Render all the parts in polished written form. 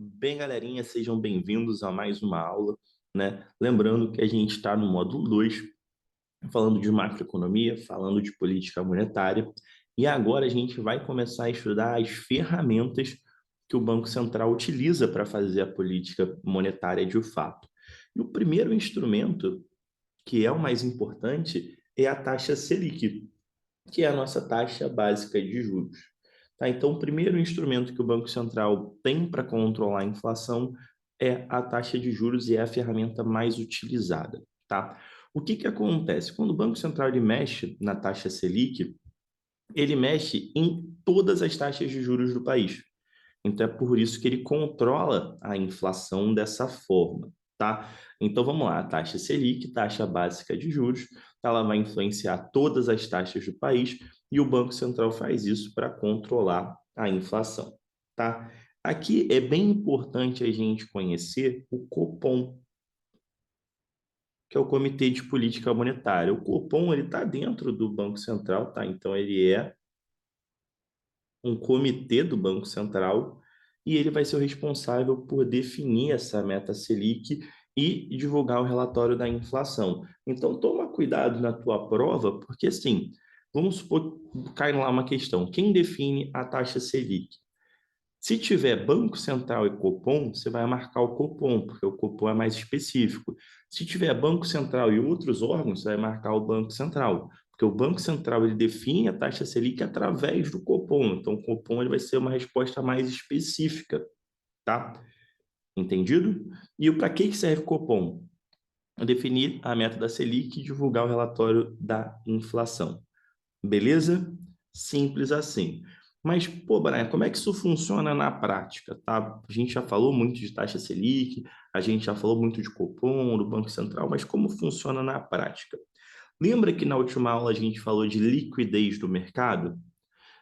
Bem, galerinha, sejam bem-vindos a mais uma aula, né? Lembrando que a gente está no módulo 2, falando de macroeconomia, falando de política monetária, e agora a gente vai começar a estudar as ferramentas que o Banco Central utiliza para fazer a política monetária de fato. E o primeiro instrumento, que é o mais importante, é a taxa Selic, que é a nossa taxa básica de juros. Tá? Então, o primeiro instrumento que o Banco Central tem para controlar a inflação é a taxa de juros e é a ferramenta mais utilizada. Tá? O que acontece? Quando o Banco Central ele mexe na taxa Selic, ele mexe em todas as taxas de juros do país. Então é por isso que ele controla a inflação dessa forma, tá? Então vamos lá, a taxa Selic, taxa básica de juros, ela vai influenciar todas as taxas do país e o Banco Central faz isso para controlar a inflação, tá? Aqui é bem importante a gente conhecer o Copom, que é o Comitê de Política Monetária. O Copom ele está dentro do Banco Central, tá? Então ele é um comitê do Banco Central e ele vai ser o responsável por definir essa meta Selic e divulgar o relatório da inflação. Então, toma cuidado na tua prova, porque assim, vamos supor, cai lá uma questão, quem define a taxa Selic? Se tiver Banco Central e Copom, você vai marcar o Copom, porque o Copom é mais específico. Se tiver Banco Central e outros órgãos, você vai marcar o Banco Central, porque o Banco Central ele define a taxa Selic através do Copom. Então, o Copom ele vai ser uma resposta mais específica, tá? Entendido? E para que serve o Copom? Definir a meta da Selic e divulgar o relatório da inflação. Beleza? Simples assim. Mas, pô, Brian, como é que isso funciona na prática, tá? A gente já falou muito de taxa Selic, a gente já falou muito de Copom, do Banco Central, mas como funciona na prática? Lembra que na última aula a gente falou de liquidez do mercado?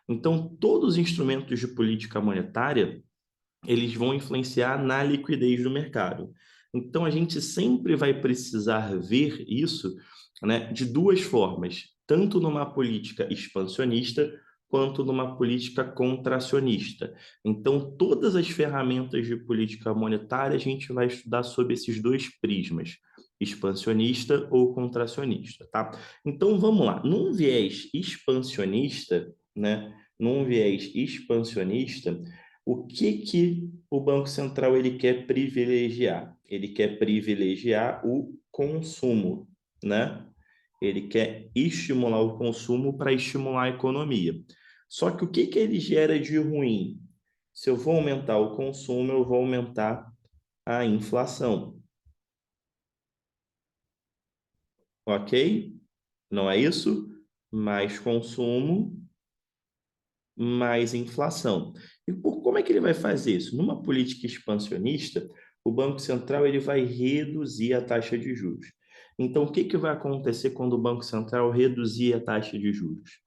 Então, todos os instrumentos de política monetária, eles vão influenciar na liquidez do mercado. Então, a gente sempre vai precisar ver isso, né, de duas formas, tanto numa política expansionista quanto numa política contracionista. Então, todas as ferramentas de política monetária a gente vai estudar sob esses dois prismas, expansionista ou contracionista, tá? Então, vamos lá. Num viés expansionista, né, num viés expansionista, o que o Banco Central ele quer privilegiar? Ele quer privilegiar o consumo, né? Ele quer estimular o consumo para estimular a economia. Só que o que ele gera de ruim? Se eu vou aumentar o consumo, eu vou aumentar a inflação, ok? Não é isso? Mais consumo, mais inflação. E como é que ele vai fazer isso? Numa política expansionista, o Banco Central ele vai reduzir a taxa de juros. Então, o que vai acontecer quando o Banco Central reduzir a taxa de juros?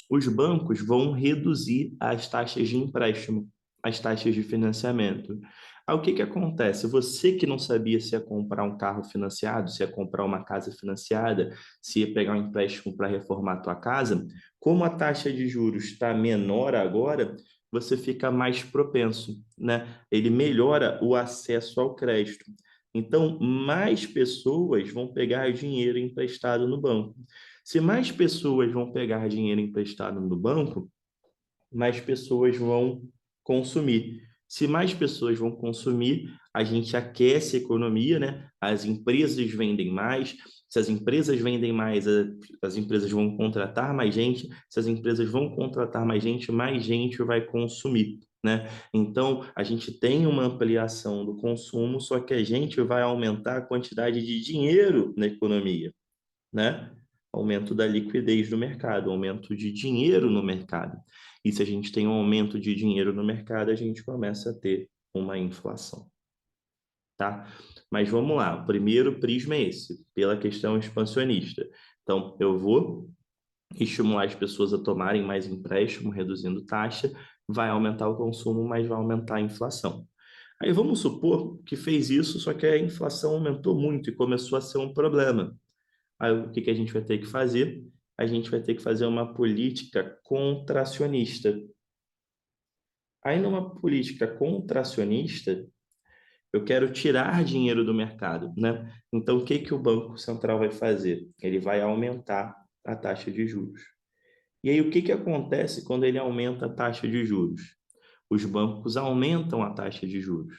Os bancos vão reduzir as taxas de empréstimo, as taxas de financiamento. Aí o que acontece? Você que não sabia se ia comprar um carro financiado, se ia comprar uma casa financiada, se ia pegar um empréstimo para reformar a tua casa, como a taxa de juros está menor agora, você fica mais propenso, né? Ele melhora o acesso ao crédito. Então, mais pessoas vão pegar dinheiro emprestado no banco. Se mais pessoas vão pegar dinheiro emprestado no banco, mais pessoas vão consumir. Se mais pessoas vão consumir, a gente aquece a economia, né? As empresas vendem mais. Se as empresas vendem mais, as empresas vão contratar mais gente. Se as empresas vão contratar mais gente vai consumir, né? Então, a gente tem uma ampliação do consumo, só que a gente vai aumentar a quantidade de dinheiro na economia, né? Aumento da liquidez do mercado, aumento de dinheiro no mercado. E se a gente tem um aumento de dinheiro no mercado, a gente começa a ter uma inflação, tá? Mas vamos lá, o primeiro prisma é esse, pela questão expansionista. Então, eu vou estimular as pessoas a tomarem mais empréstimo, reduzindo taxa, vai aumentar o consumo, mas vai aumentar a inflação. Aí vamos supor que fez isso, só que a inflação aumentou muito e começou a ser um problema. Aí o que a gente vai ter que fazer? A gente vai ter que fazer uma política contracionista. Aí, numa política contracionista, eu quero tirar dinheiro do mercado, né? Então, o que que o Banco Central vai fazer? Ele vai aumentar a taxa de juros. E aí, o que que acontece quando ele aumenta a taxa de juros? Os bancos aumentam a taxa de juros.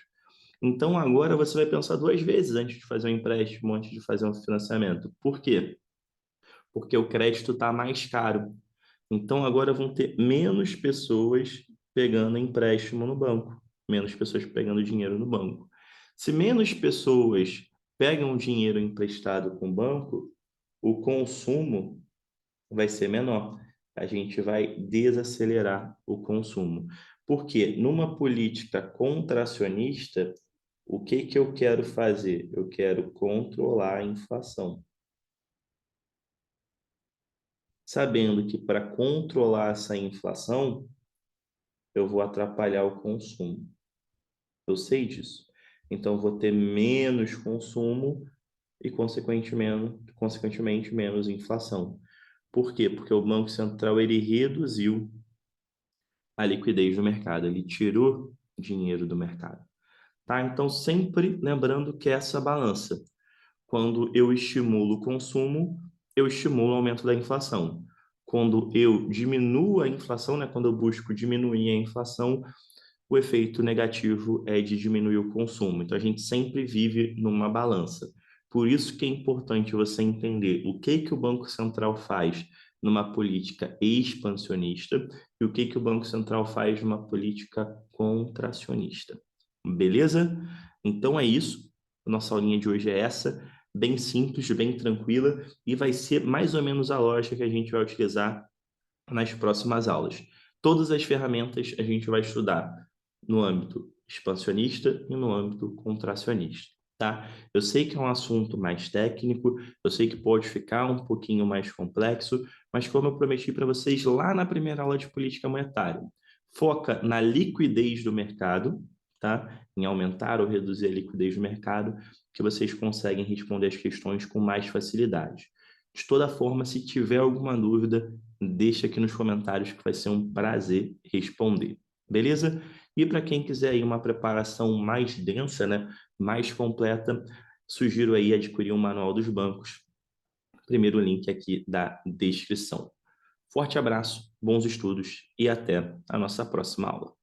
Então, agora você vai pensar duas vezes antes de fazer um empréstimo, antes de fazer um financiamento. Por quê? Porque o crédito está mais caro. Então, agora vão ter menos pessoas pegando empréstimo no banco, menos pessoas pegando dinheiro no banco. Se menos pessoas pegam dinheiro emprestado com o banco, o consumo vai ser menor. A gente vai desacelerar o consumo. Porque numa política contracionista, o que que eu quero fazer? Eu quero controlar a inflação. Sabendo que para controlar essa inflação, eu vou atrapalhar o consumo. Eu sei disso. Então, eu vou ter menos consumo e, consequentemente, menos inflação. Por quê? Porque o Banco Central ele reduziu a liquidez do mercado, ele tirou dinheiro do mercado. Tá? Então, sempre lembrando que essa balança, quando eu estimulo o consumo, eu estimulo o aumento da inflação. Quando eu diminuo a inflação, né, quando eu busco diminuir a inflação, o efeito negativo é de diminuir o consumo. Então, a gente sempre vive numa balança. Por isso que é importante você entender o que que o Banco Central faz numa política expansionista e o que que o Banco Central faz numa política contracionista. Beleza? Então é isso. Nossa aulinha de hoje é essa, bem simples, bem tranquila, e vai ser mais ou menos a lógica que a gente vai utilizar nas próximas aulas. Todas as ferramentas a gente vai estudar no âmbito expansionista e no âmbito contracionista, tá? Eu sei que é um assunto mais técnico, eu sei que pode ficar um pouquinho mais complexo, mas como eu prometi para vocês lá na primeira aula de política monetária, foca na liquidez do mercado, tá? Em aumentar ou reduzir a liquidez do mercado, que vocês conseguem responder as questões com mais facilidade. De toda forma, se tiver alguma dúvida, deixa aqui nos comentários que vai ser um prazer responder. Beleza? E para quem quiser aí uma preparação mais densa, né, mais completa, sugiro aí adquirir o Manual dos Bancos. Primeiro link aqui da descrição. Forte abraço, bons estudos e até a nossa próxima aula.